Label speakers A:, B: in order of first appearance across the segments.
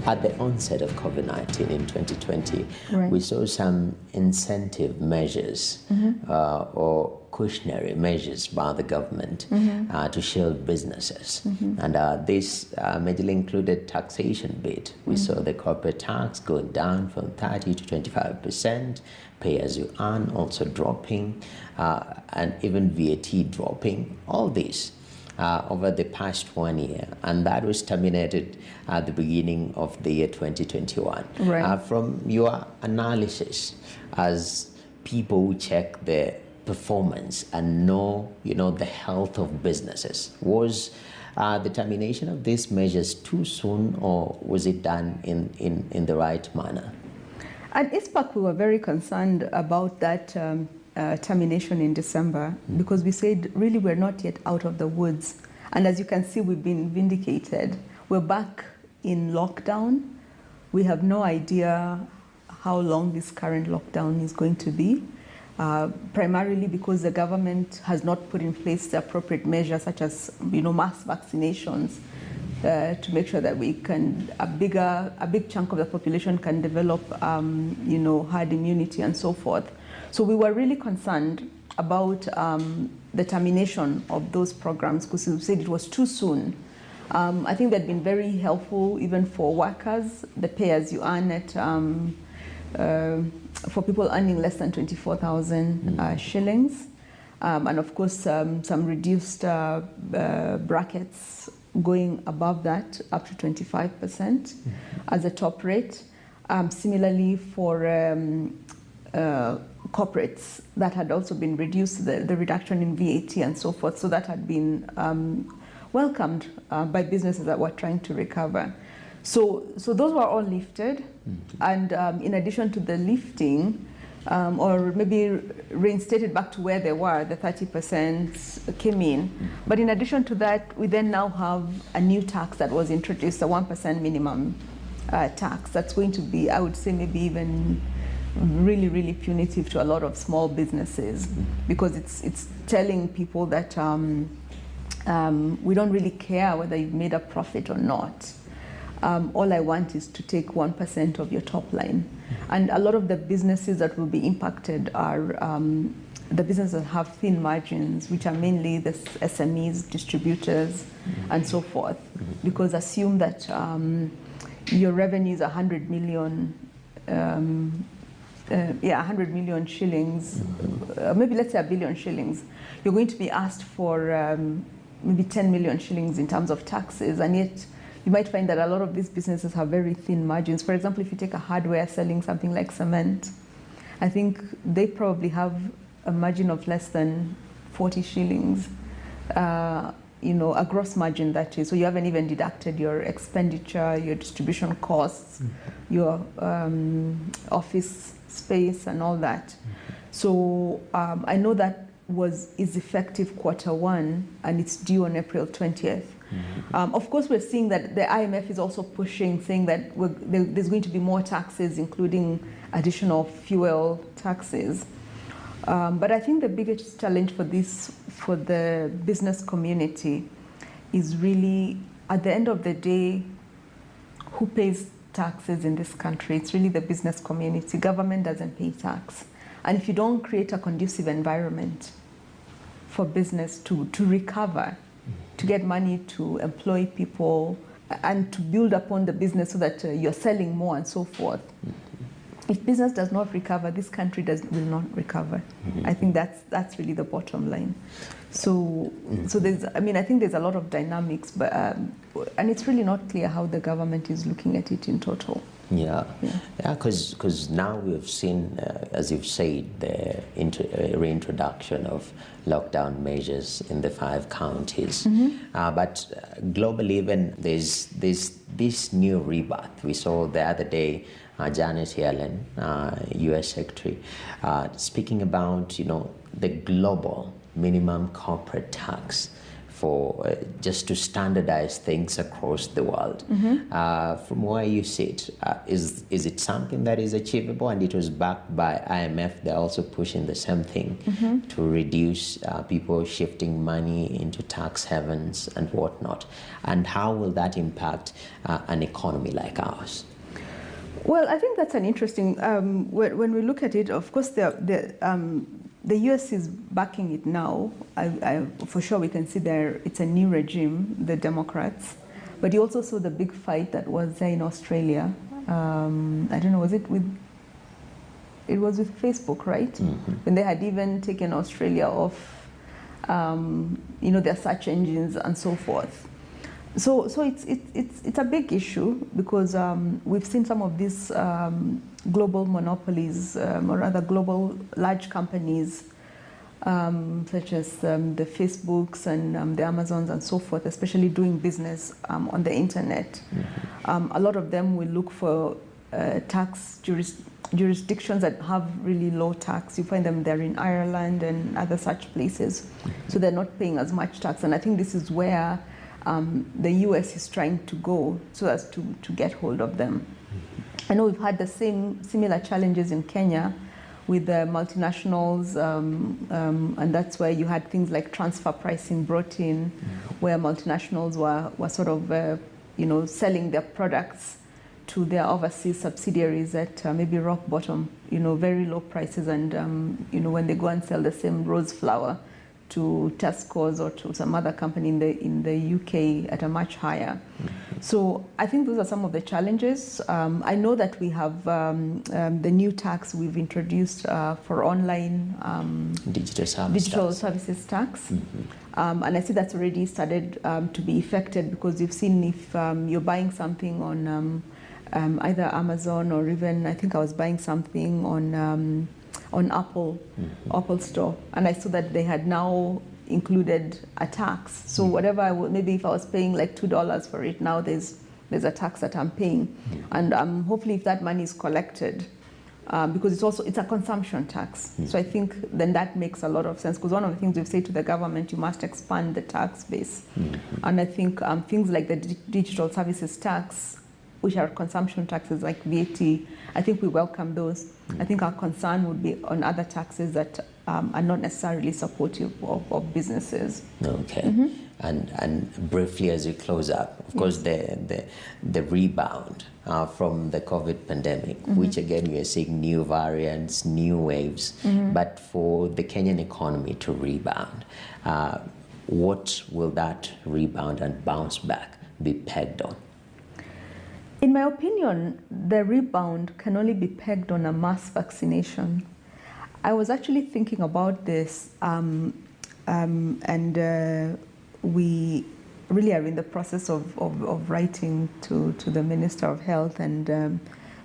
A: at the onset of COVID-19 in 2020,
B: Right.
A: we saw some incentive measures or cautionary measures by the government to shield businesses. And this majorly included taxation bit. We saw the corporate tax going down from 30 to 25%, pay as you earn also dropping, and even VAT dropping. All this over the past 1 year, and that was terminated at the beginning of the year 2021.
B: Right.
A: From your analysis, as people who check the performance and know, the health of businesses, was the termination of these measures too soon, or was it done in the right manner?
B: At ISPAC, we were very concerned about that termination in December, because we said, really, we're not yet out of the woods. And as you can see, we've been vindicated. We're back in lockdown. We have no idea how long this current lockdown is going to be, primarily because the government has not put in place the appropriate measures, such as mass vaccinations, to make sure that we can a big chunk of the population can develop herd immunity and so forth. So we were really concerned about the termination of those programs, because we said it was too soon. I think they'd been very helpful even for workers, the pay as you earn it, for people earning less than 24,000 shillings, and of course some reduced brackets going above that, up to 25% as a top rate. Similarly for corporates, that had also been reduced, the reduction in VAT and so forth. So that had been welcomed by businesses that were trying to recover. So those were all lifted. And in addition to the lifting, or maybe reinstated back to where they were, the 30% came in. But in addition to that, we then now have a new tax that was introduced, a 1% minimum tax. That's going to be, I would say, maybe even really, really punitive to a lot of small businesses, because it's telling people that we don't really care whether you've made a profit or not. All I want is to take 1% of your top line. And a lot of the businesses that will be impacted are the businesses that have thin margins, which are mainly the SMEs, distributors, and so forth. Because assume that your revenue is 100 million 100 million shillings, maybe let's say 1 billion shillings, you're going to be asked for maybe 10 million shillings in terms of taxes, and yet you might find that a lot of these businesses have very thin margins. For example, if you take a hardware selling something like cement, I think they probably have a margin of less than 40 shillings, a gross margin, that is. So you haven't even deducted your expenditure, your distribution costs, your office space and all that. So I know that is effective Q1, and it's due on April 20th. Of course, we're seeing that the IMF is also pushing, saying that there's going to be more taxes, including additional fuel taxes. But I think the biggest challenge for the business community is really, at the end of the day, who pays taxes in this country? It's really the business community. Government doesn't pay tax. And if you don't create a conducive environment for business to recover, to get money to employ people, and to build upon the business so that you're selling more and so forth, if business does not recover, this country will not recover. I think that's really the bottom line. So I think there's a lot of dynamics, but and it's really not clear how the government is looking at it in total. Because
A: now we've seen, as you've said, the reintroduction of lockdown measures in the 5 counties. But globally, even there's this new rebirth. We saw the other day Janet Yellen, U.S. Secretary, speaking about the global minimum corporate tax for just to standardize things across the world. From where you sit, is it something that is achievable? And it was backed by IMF. They're also pushing the same thing to reduce people shifting money into tax havens and whatnot. And how will that impact an economy like ours?
B: Well, I think that's an interesting, when we look at it, of course, the US is backing it now. For sure, we can see it's a new regime, the Democrats. But you also saw the big fight that was there in Australia. I don't know, was it with Facebook, right? When they had even taken Australia off, their search engines and so forth. So it's a big issue because we've seen some of these global monopolies, or rather global large companies, such as the Facebooks and the Amazons and so forth, especially doing business on the internet. A lot of them will look for tax jurisdictions that have really low tax. You find them there in Ireland and other such places. So they're not paying as much tax. And I think this is where the US is trying to go so as to get hold of them. I know we've had the similar challenges in Kenya with the multinationals, and that's where you had things like transfer pricing brought in, where multinationals were sort of selling their products to their overseas subsidiaries at maybe rock bottom, very low prices, and when they go and sell the same rose flower to Tesco's or to some other company in the UK at a much higher. So I think those are some of the challenges. I know that we have the new tax we've introduced for online digital services tax. And I see that's already started to be effected, because you've seen if you're buying something on either Amazon, or even I think I was buying something on Apple Store, and I saw that they had now included a tax. So whatever maybe if I was paying like $2 for it, now there's a tax that I'm paying, and hopefully if that money is collected, because it's a consumption tax. So I think then that makes a lot of sense, because one of the things we've said to the government, you must expand the tax base, and I think things like the digital services tax, which are consumption taxes like VAT, I think we welcome those. I think our concern would be on other taxes that are not necessarily supportive of businesses.
A: Okay. And briefly as we close up, of course, the rebound from the COVID pandemic, which again we are seeing new variants, new waves, but for the Kenyan economy to rebound, what will that rebound and bounce back be pegged on?
B: In my opinion, the rebound can only be pegged on a mass vaccination. I was actually thinking about this, and we really are in the process of writing to the Minister of Health and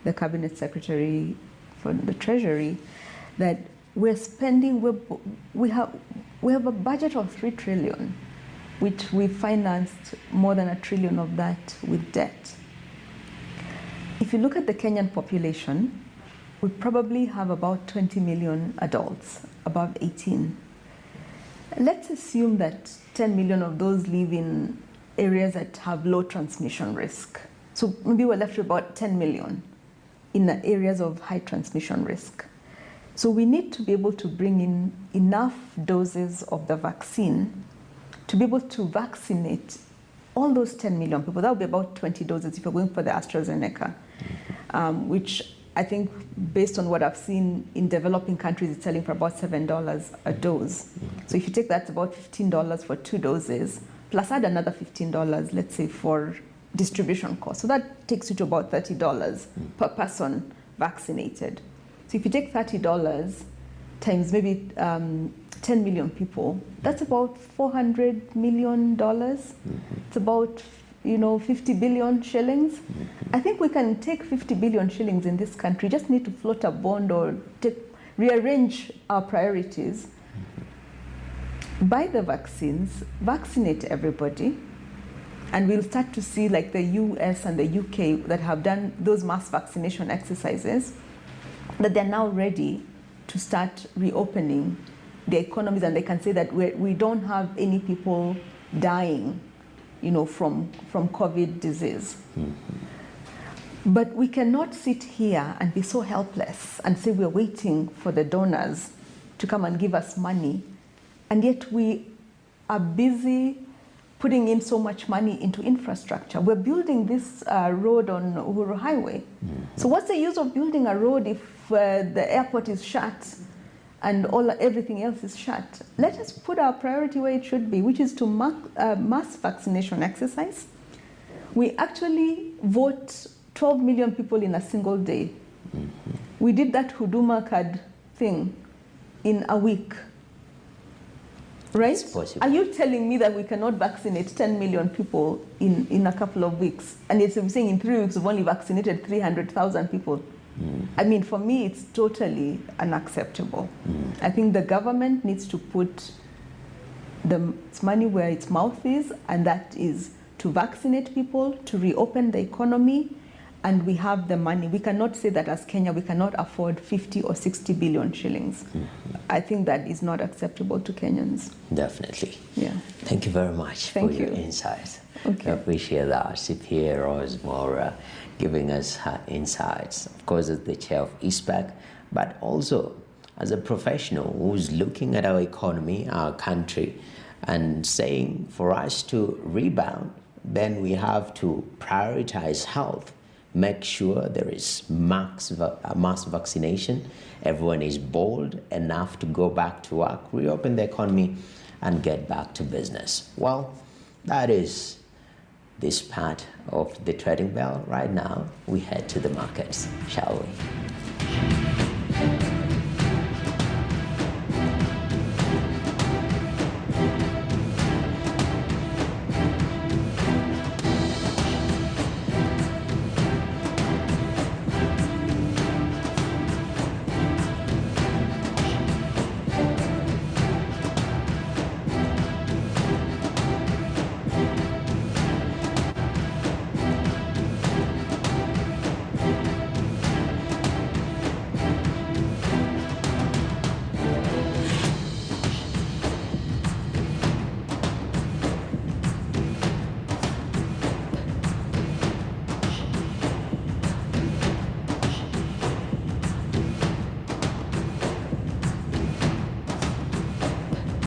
B: the Cabinet Secretary for the Treasury that we're spending, we have a budget of 3 trillion, which we financed more than 1 trillion of that with debt. If you look at the Kenyan population, we probably have about 20 million adults above 18. Let's assume that 10 million of those live in areas that have low transmission risk. So maybe we're left with about 10 million in the areas of high transmission risk. So we need to be able to bring in enough doses of the vaccine to be able to vaccinate all those 10 million people. That would be about 20 doses if you're going for the AstraZeneca, which I think, based on what I've seen in developing countries, it's selling for about $7 a dose. So if you take that, it's about $15 for 2 doses, plus add another $15, let's say, for distribution costs. So that takes you to about $30 per person vaccinated. So if you take $30 times maybe 10 million people, that's about $400 million. It's about 50 billion shillings. I think we can take 50 billion shillings in this country, just need to float a bond or rearrange our priorities. Buy the vaccines, vaccinate everybody, and we'll start to see, like the US and the UK that have done those mass vaccination exercises, that they're now ready to start reopening the economies, and they can say that we don't have any people dying, from COVID disease. But we cannot sit here and be so helpless and say we're waiting for the donors to come and give us money, and yet we are busy putting in so much money into infrastructure. We're building this road on Uhuru Highway. So what's the use of building a road if the airport is shut and everything else is shut? Let us put our priority where it should be, which is to mass vaccination exercise. We actually vote 12 million people in a single day. We did that Huduma card thing in a week. Right?
A: It's possible.
B: Are you telling me that we cannot vaccinate 10 million people in a couple of weeks? And it's saying in 3 weeks we've only vaccinated 300,000 people. I mean, for me, it's totally unacceptable. I think the government needs to put its money where its mouth is, and that is to vaccinate people, to reopen the economy, and we have the money. We cannot say that as Kenya we cannot afford 50 or 60 billion shillings. I think that is not acceptable to Kenyans.
A: Definitely.
B: Yeah.
A: Thank you very much for your insights.
B: Okay.
A: I appreciate that. CPA Rose Mwaura giving us her insights, of course, as the chair of ISPAC, but also as a professional who's looking at our economy, our country, and saying for us to rebound, then we have to prioritize health. Make sure there is mass vaccination. Everyone is bold enough to go back to work, reopen the economy, and get back to business. Well, that is this part of the trading bell. Right now, we head to the markets, shall we?